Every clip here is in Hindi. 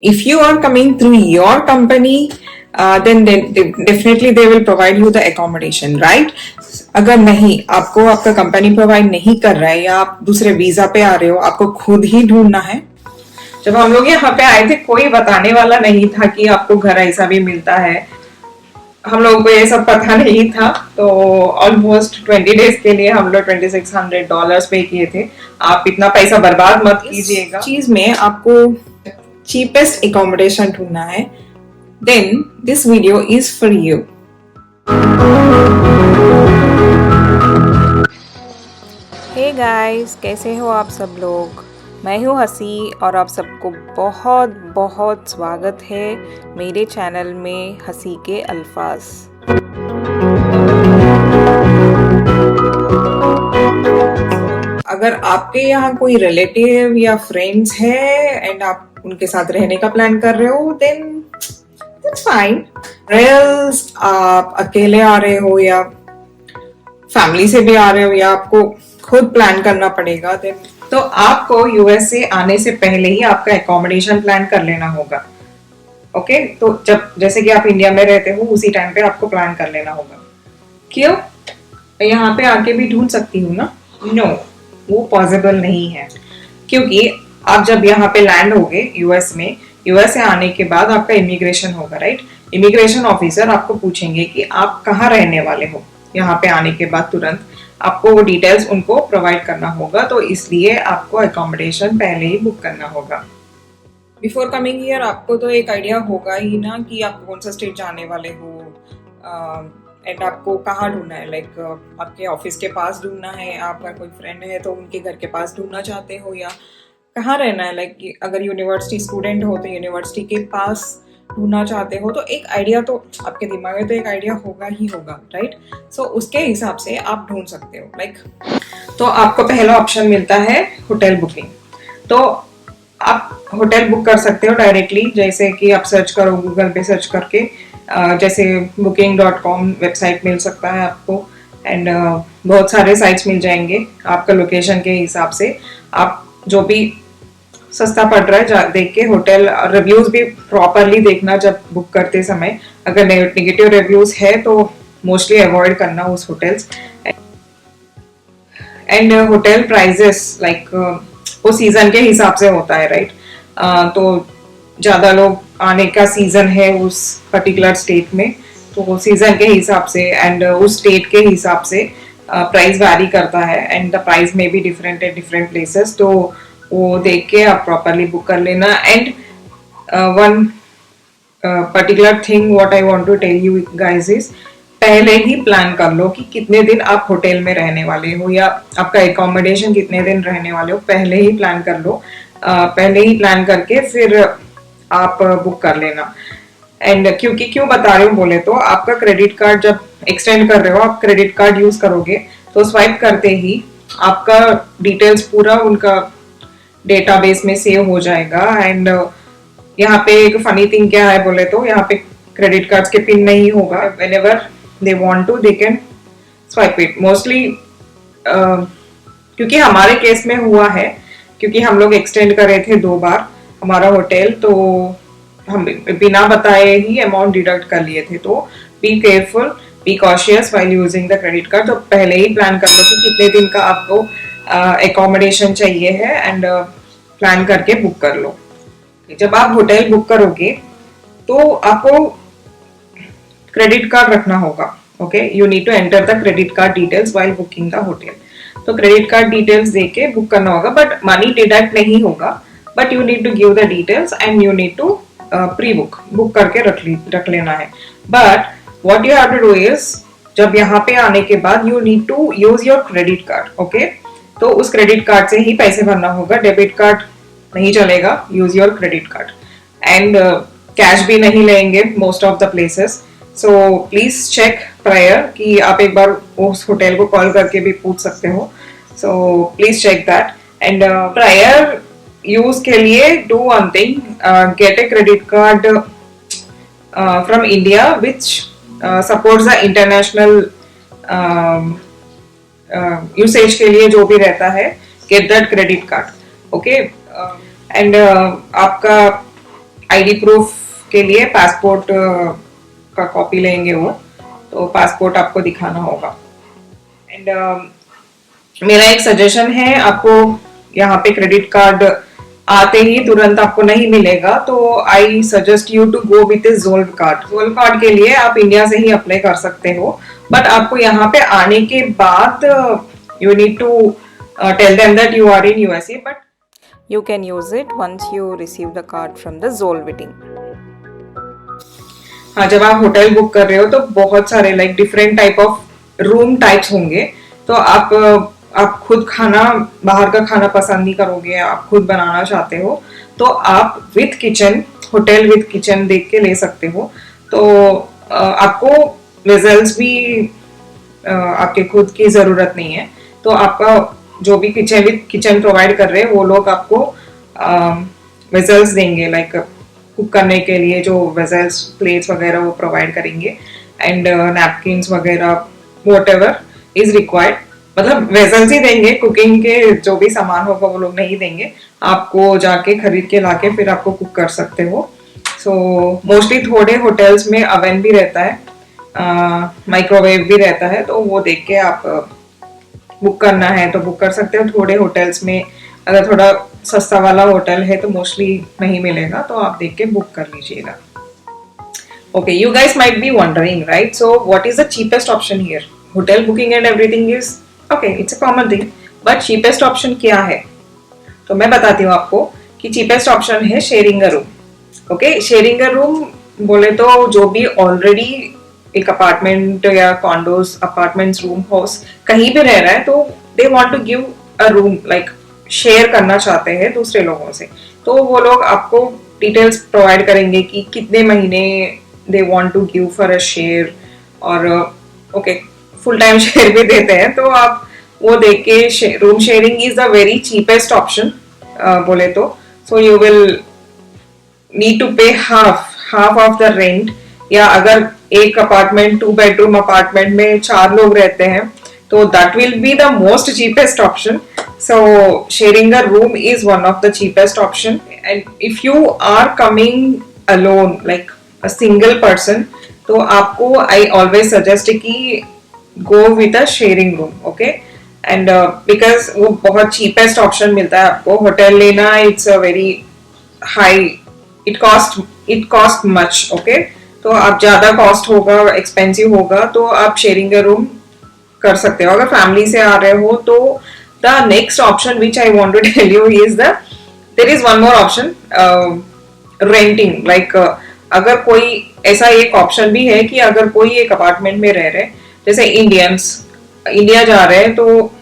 If you are coming through your company, then definitely they will provide you the accommodation, right? अगर नहीं, आपको आपका कंपनी प्रोवाइड नहीं कर रहा है या आप दूसरे वीजा पे आ रहे हो, आपको खुद ही ढूंढना है। जब हम लोग यहाँ पे आए थे कोई बताने वाला नहीं था कि आपको घर ऐसा भी मिलता है, हम लोगों को ये सब पता नहीं था। तो ऑलमोस्ट 20 डेज के लिए हम लोग $2600 पे किए थे। आप इतना पैसा बर्बाद मत कीजिएगा। चीज में आपको cheapest accommodation ढूंढना है, then this video is for you. Hey guys, कैसे हो आप सब लोग। मैं हूँ हसी और आप सबको बहुत बहुत स्वागत है मेरे चैनल में हसी के अल्फाज। अगर आपके यहाँ कोई रिलेटिव या फ्रेंड्स है एंड आप उनके साथ रहने का प्लान कर रहे हो, देन दैट्स फाइन। रेल्स आप अकेले आ रहे हो या फैमिली से भी आ रहे हो या आपको खुद प्लान करना पड़ेगा, देन तो आपको यूएस से आने से पहले ही आपका एकोमोडेशन प्लान कर लेना होगा। ओके, तो जब जैसे कि आप इंडिया में रहते हो उसी टाइम पे आपको प्लान कर लेना होगा। क्यों? यहाँ पे आके भी ढूंढ सकती हूँ ना? नो, वो पॉसिबल नहीं है, क्योंकि आप जब यहाँ पे लैंड होगे यूएस में, यूएस से आने के बाद आपका इमिग्रेशन होगा, राइट? इमिग्रेशन ऑफिसर आपको पूछेंगे कि आप कहाँ रहने वाले हो। यहाँ पे आने के बाद तुरंत आपको वो डिटेल्स उनको प्रोवाइड करना होगा, तो इसलिए आपको अकोमोडेशन पहले ही बुक करना होगा। बिफोर कमिंग हियर आपको तो एक आइडिया होगा ही ना कि आप कौन सा स्टेट जाने वाले हो एंड आपको कहाँ ढूंढना है। लाइक आपके ऑफिस के पास ढूंढना है, आपका कोई फ्रेंड है तो उनके घर के पास ढूंढना चाहते हो, या कहाँ रहना है। लाइक अगर यूनिवर्सिटी स्टूडेंट हो तो यूनिवर्सिटी के पास ढूंढना चाहते हो, तो एक आइडिया तो आपके दिमाग में तो एक आइडिया होगा ही होगा, राइट? सो उसके हिसाब से आप ढूंढ सकते हो। लाइक तो आपको पहला ऑप्शन मिलता है होटल बुकिंग। तो आप होटल बुक कर सकते हो डायरेक्टली, जैसे कि आप सर्च करो गूगल पे सर्च करके, जैसे booking.com वेबसाइट मिल सकता है आपको, एंड बहुत सारे साइट्स मिल जाएंगे आपका लोकेशन के हिसाब से। आप जो भी सस्ता पड़ रहा है देख के, होटल रिव्यूज भी प्रॉपरली देखना जब बुक करते समय। अगर नेगेटिव रिव्यूज है तो मोस्टली अवॉइड करना उस hotels. And hotel prices like वो सीजन के हिसाब से होता है, राइट? तो ज्यादा लोग आने का सीजन है उस पर्टिकुलर स्टेट में, तो वो सीजन के हिसाब से एंड उस स्टेट के हिसाब से प्राइस वैरी करता है, एंड द प्राइस में भी डिफरेंट है डिफरेंट प्लेसेस। तो वो देख के आप प्रॉपरली बुक कर लेना। And one particular thing what I want to tell you guys is, पहले ही प्लान कर लो कि कितने दिन आप होटल में रहने वाले हो या आपका एकोमोडेशन कितने दिन रहने वाले हो। पहले ही प्लान कर लो, पहले ही प्लान करके फिर आप बुक कर लेना। एंड क्योंकि क्यों बता रहे हो बोले तो, आपका क्रेडिट कार्ड जब एक्सटेंड कर रहे हो, आप क्रेडिट कार्ड यूज करोगे तो स्वाइप करते ही आपका डिटेल्स पूरा उनका डेटाबेस में सेव हो जाएगा। एंड यहाँ पे एक फनी थिंग क्या है बोले तो, यहाँ पे क्रेडिट कार्ड्स के पिन नहीं होगा। Whenever they want to they can swipe it. Mostly क्योंकि हमारे केस में हुआ है, क्योंकि हम लोग एक्सटेंड कर रहे थे 2 बार हमारा होटल, तो हम बिना बताए ही अमाउंट डिडक्ट कर लिए थे। तो be careful, be cautious while using the credit card. तो पहले ही प्लान कर लो कि कितने दिन का आपको एकोमोडेशन चाहिए है, एंड प्लान करके बुक कर लो। जब आप होटल बुक करोगे तो आपको क्रेडिट कार्ड रखना होगा। Okay, you need to enter the credit card details while booking the hotel. तो क्रेडिट कार्ड डिटेल्स देके बुक करना होगा, बट मनी डिडक्ट नहीं होगा, but you need to give the details and you need to pre book करके रख लेना है। But what you have to do is, जब यहाँ पे आने के बाद you need to use your credit card. Okay, तो उस क्रेडिट कार्ड से ही पैसे भरना होगा, डेबिट कार्ड नहीं चलेगा। Use your credit card, and cash भी नहीं लेंगे most of the places. So please check prior कि आप एक बार उस होटल को कॉल करके भी पूछ सकते हो। So please check that. And prior use के लिए do one thing, get a credit card from India which supports the international usage के लिए जो भी रहता है, get that credit card. Okay, and आपका आईडी प्रूफ के लिए पासपोर्ट का कॉपी लेंगे वो, तो पासपोर्ट आपको दिखाना होगा। एंड मेरा एक सजेशन है, आपको यहाँ पे क्रेडिट कार्ड आते ही तुरंत आपको नहीं मिलेगा, तो I suggest you to go with a Zolve card. Zolve card के लिए आप इंडिया से ही अप्लाई कर सकते हो, बट आपको यहाँ पे आने के बाद you need to tell them that you are in USA, but You can use it once you receive the card from the Zolviting. हाँ, जब आप होटल बुक कर रहे हो तो बहुत सारे like different type of room types होंगे, तो आप खुद खाना, बाहर का खाना पसंद नहीं करोगे, आप खुद बनाना चाहते हो, तो आप with kitchen, hotel with kitchen देख के ले सकते हो। तो आपको वेजल्स भी आपके खुद की ज़रूरत नहीं है, तो आपका जो भी किचन विथ किचन प्रोवाइड कर रहे हैं वो लोग आपको वेजल्स देंगे, लाइक कुक करने के लिए जो वेजल्स, प्लेट्स वगैरह वो प्रोवाइड करेंगे, एंड नैपकिन्स वगैरह व्हाटएवर इज रिक्वायर्ड, मतलब वेजल्स ही देंगे, कुकिंग के जो भी सामान होगा वो लोग नहीं देंगे, आपको जाके खरीद के लाके फिर आपको कुक कर सकते हो। सो मोस्टली थोड़े होटल्स में अवन भी रहता है, माइक्रोवेव भी रहता है, तो वो देख के आप बुक करना है तो बुक कर सकते हो। थोड़े होटल्स में अगर थोड़ा सस्ता वाला होटल है तो मोस्टली नहीं मिलेगा, तो आप देख के बुक कर लीजिएगा। Okay, you guys might be wondering, right, so what is the cheapest option here? Hotel booking and everything is okay, it's a common thing, but cheapest option क्या है? तो मैं बताती हूँ आपको कि चीपेस्ट ऑप्शन है sharing a room. Okay, sharing a room बोले तो जो भी ऑलरेडी एक अपार्टमेंट या कॉन्डोज, अपार्टमेंट्स, रूम हाउस कहीं भी रह रहा है, तो they want to give a room, like share करना चाहते हैं दूसरे लोगों से, तो वो लोग आपको डिटेल्स प्रोवाइड करेंगे कि कितने महीने they want to give for a share, और ओके फुल टाइम शेयर भी देते हैं, तो आप वो देख के room sharing is the very cheapest option बोले तो। So you will need to pay half of the rent, या अगर एक अपार्टमेंट, 2 बेडरूम अपार्टमेंट में 4 लोग रहते हैं, तो that will be the most cheapest option. So sharing a room is one of the cheapest option, and if you are coming alone like a single person, तो आपको आई ऑलवेज सजेस्ट कि go with a sharing room, okay, and because वो बहुत चीपेस्ट ऑप्शन मिलता है आपको। होटल लेना it's a very high, it cost much, okay, तो आप ज्यादा कॉस्ट होगा, एक्सपेंसिव होगा, तो आप शेयरिंग अ रूम कर सकते हो। अगर फैमिली से आ रहे हो तो the next option which I want to tell you is there is one more option, renting, like अगर कोई ऐसा एक ऑप्शन भी है कि अगर कोई एक अपार्टमेंट में रह रहे, जैसे इंडिया जा रहे हैं, तो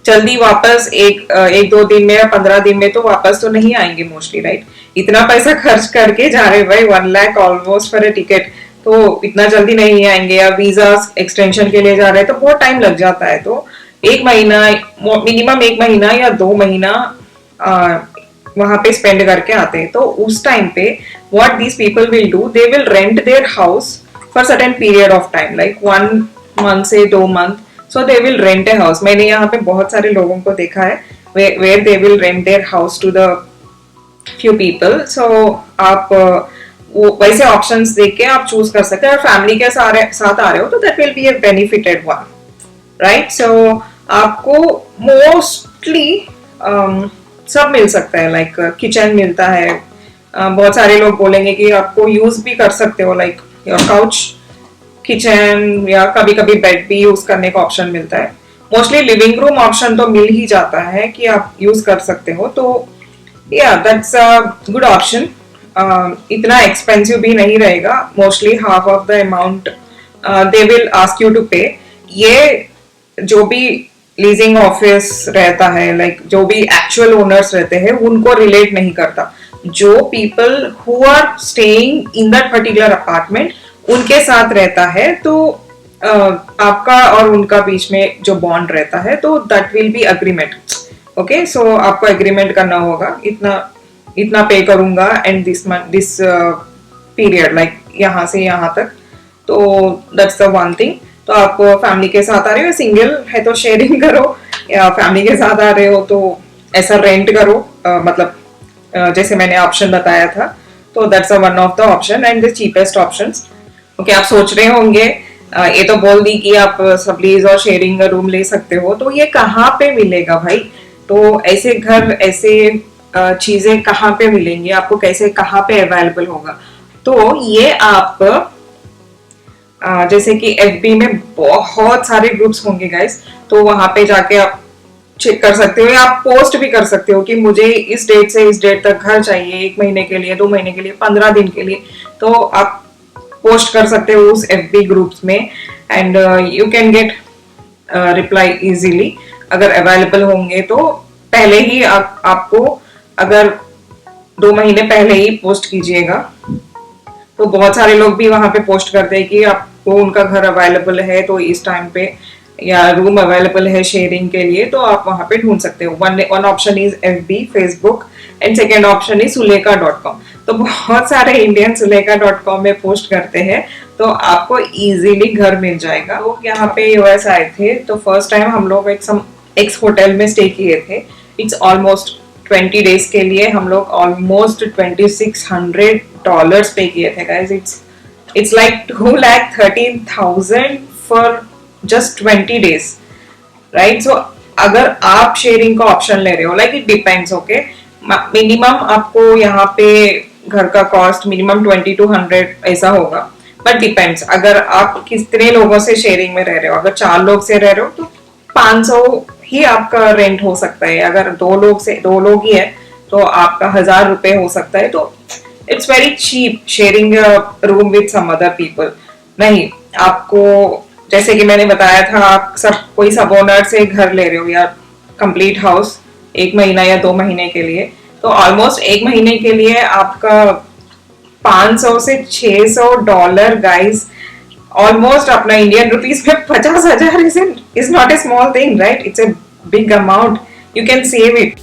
जल्दी वापस एक 2 दिन में या 15 दिन में तो वापस तो नहीं आएंगे मोस्टली, राइट? इतना पैसा खर्च करके जा रहे भाई, 1 lakh almost for a ticket, तो इतना जल्दी नहीं आएंगे, या वीजा एक्सटेंशन के लिए जा रहे हैं तो बहुत टाइम लग जाता है, तो 1 महीना, मिनिमम 1 महीना या 2 महीना वहां पे स्पेंड करके आते हैं। तो उस टाइम पे what these people will do, they will rent their house for certain period of time, like 1 month से 2 month, so they will rent a house। मैंने यहाँ पे बहुत सारे लोगों को देखा है where they will rent their house to the few people। so आप वो वैसे ऑप्शंस देख के आप चूज कर सकते हैं, और फैमिली के साथ आ रहे हो तो that will be a benefited one, right? so आपको मोस्टली सब मिल सकता है, लाइक किचन मिलता है, बहुत सारे लोग बोलेंगे कि आपको यूज भी कर सकते हो, लाइक योर काउच, किचन, या कभी कभी बेड भी यूज करने का ऑप्शन मिलता है। मोस्टली लिविंग रूम ऑप्शन तो मिल ही जाता है कि आप यूज कर सकते हो, तो या दैट्स अ गुड ऑप्शन। इतना एक्सपेंसिव भी नहीं रहेगा, mostly half of the amount they will ask you to pay. ये जो भी लीजिंग ऑफिस रहता है, लाइक जो भी एक्चुअल ओनर्स रहते हैं, उनको रिलेट नहीं करता। जो people who are staying in that particular apartment, उनके साथ रहता है, तो आपका और उनका बीच में जो बॉन्ड रहता है, तो that will be agreement, okay. So आपको एग्रीमेंट करना होगा, इतना पे करूंगा एंड दिस पीरियड, लाइक यहाँ से यहाँ तक, तो दैट्स द वन थिंग। तो आप फैमिली के साथ आ रहे हो, सिंगल है तो शेयरिंग करो, या फैमिली के साथ आ रहे हो तो ऐसा रेंट करो, मतलब जैसे मैंने ऑप्शन बताया था, तो that's one of the option and the cheapest options. Okay, आप सोच रहे होंगे ये तो बोल दी कि आप सबलीज और शेयरिंग रूम ले सकते हो, तो ये कहाँ पे मिलेगा भाई? तो ऐसे घर, ऐसे चीजें कहाँ पे मिलेंगी आपको, कैसे कहाँ पे अवेलेबल होगा? तो ये आप जैसे कि FB में बहुत सारे ग्रुप्स होंगे गाइस, तो वहां पे जाके आप चेक कर सकते हो या आप पोस्ट भी कर सकते हो कि मुझे इस डेट से इस डेट तक घर चाहिए, 1 महीने के लिए, 2 महीने के लिए, 15 दिन के लिए। तो आप पोस्ट कर सकते हो उस FB ग्रुप्स में and you can get reply easily अगर अवेलेबल होंगे तो। पहले ही आपको अगर 2 महीने पहले ही पोस्ट कीजिएगा, तो बहुत सारे लोग भी वहां पे पोस्ट करते हैं कि आपको उनका घर अवेलेबल है तो इस टाइम पे, या रूम अवेलेबल है शेयरिंग के लिए, तो आप वहां पे ढूंढ सकते हो। One option is FB, Facebook and second option is सुलेखा.com। तो बहुत सारे इंडियन सुलेखा.com में पोस्ट करते हैं, तो आपको इजीली घर मिल जाएगा। लोग यहाँ पे US आए थे, तो फर्स्ट टाइम हम लोग एक होटल में स्टे किए थे। इट्स ऑलमोस्ट 20 डेज के लिए हम लोग ऑलमोस्ट $2,600 पे किए थे guys. It's like 2,13,000 for just 20 days, right? So अगर आप शेयरिंग का ऑप्शन ले रहे हो, like it depends, okay. Minimum आपको यहाँ पे घर का कॉस्ट मिनिमम 2200 ऐसा होगा, बट डिपेंड्स अगर आप कितने लोगों से शेयरिंग में रह रहे हो। अगर 4 लोग से रह रहे हो तो 500 ही आपका रेंट हो सकता है। अगर 2 लोग ही है तो आपका 1000 रुपए हो सकता है। तो it's very cheap sharing room with some other people. नहीं, आपको जैसे कि मैंने बताया था, आप कोई सब ओनर से घर ले रहे हो या कंप्लीट हाउस 1 महीना या 2 महीने के लिए, तो ऑलमोस्ट 1 महीने के लिए आपका 500 से $600 गाइस, ऑलमोस्ट अपना इंडियन रुपीस में 50,000 is not a small thing, right? It's a big amount, you can save it.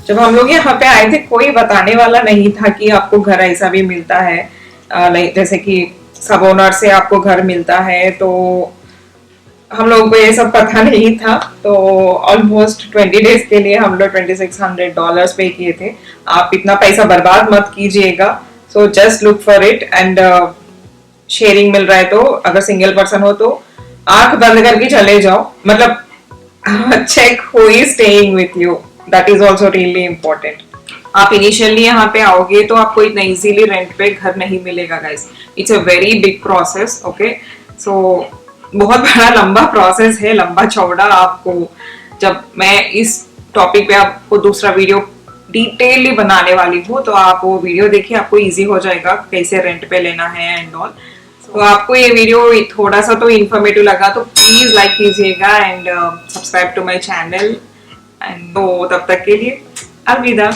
जब हम लोग यहाँ पे आए थे, कोई बताने वाला नहीं था कि आपको घर ऐसा भी मिलता है, जैसे कि सब ओनर से आपको घर मिलता है। तो हम लोगों को ये सब पता नहीं था। तो ऑलमोस्ट 20 डेज के लिए हम लोग $2,600 पे किए थे। आप इतना पैसा बर्बाद मत कीजिएगा। So just look for it and sharing मिल रहा है तो, अगर सिंगल पर्सन हो तो आंख बंद करके चले जाओ। मतलब check who is staying with you, that is also really important. आप इनिशियली यहाँ पे आओगे तो आपको इतना इजीली रेंट पे घर नहीं मिलेगा guys. It's a very big process, okay. So बहुत बड़ा लंबा प्रोसेस है, लंबा चौड़ा। आपको जब मैं इस टॉपिक पे आपको दूसरा वीडियो डिटेलली बनाने वाली हूँ, तो आप वो वीडियो देखिए, आपको इजी हो जाएगा कैसे रेंट पे लेना है एंड ऑल। तो आपको ये वीडियो थोड़ा सा तो इन्फॉर्मेटिव लगा तो प्लीज लाइक कीजिएगा and subscribe to my channel. And तो तब तक के लिए अलविदा।